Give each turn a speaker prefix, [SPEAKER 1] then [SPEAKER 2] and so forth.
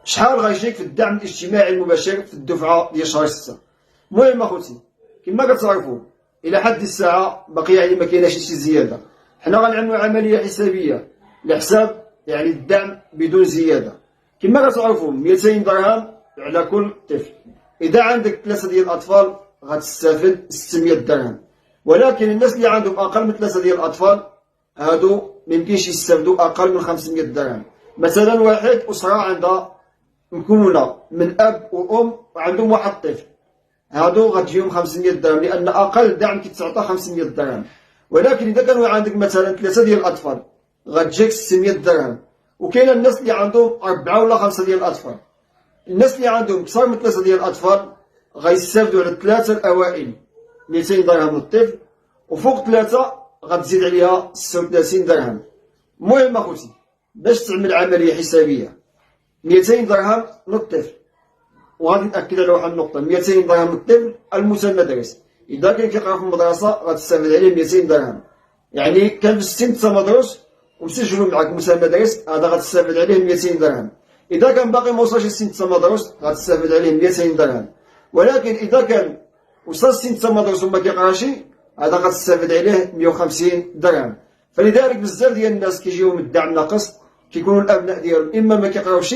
[SPEAKER 1] شحال غيجيك في الدعم الاجتماعي المباشر في الدفعه ديال شهر 6. المهم اخوتي كما كتعرفوا الى حد الساعه باقي يعني ما كايناش شي زياده. حنا غنعملوا عمليه حسابيه لحساب يعني الدعم بدون زياده. كما كتعرفوا 200 درهم على كل طفل. اذا عندك 3 ديال الاطفال غتستافد 600 درهم، ولكن الناس اللي عندهم اقل من 3 ديال الاطفال هادو ميمكنش يستافدوا اقل من 500 درهم. مثلا واحد اسره عندها مكونه من اب وام وعندهم واحد طفل، هادو غتجيهم 500 درهم لان اقل دعم كيتعطى 500 درهم. ولكن اذا كانوا عندك مثلا 3 ديال الاطفال غتجيك 600 درهم. وكاين الناس اللي عندهم 4 ولا 5 ديال الاطفال. الناس اللي عندهم اكثر من 3 ديال الاطفال غيستافدوا على الثلاثه الاوائل 200 درهم للطفل، وفوق 3 غتزيد عليها 36 درهم. المهم اخوتي باش تعمل عمليه حسابيه 200 درهم للطفل، وغادي ناكد على واحد النقطه، 200 درهم للطفل المتمدرس. اذا كان كيقرا في المدرسه غتستافد عليه 200 درهم، يعني كان في السن تمدرس ومسجلوا معك متمدرس هذا غتستافد عليه 200 درهم. اذا كان باقي ما وصلش لسن التمدرس غتستافد عليه 200 درهم. ولكن اذا كان وصل سن التمدرس وما كيقراش هذا غتستافد عليه 150 درهم. فلذلك بزاف ديال الناس كيجيهم الدعم ناقص، كيكونوا الابناء ديالهم اما ما كيقراوش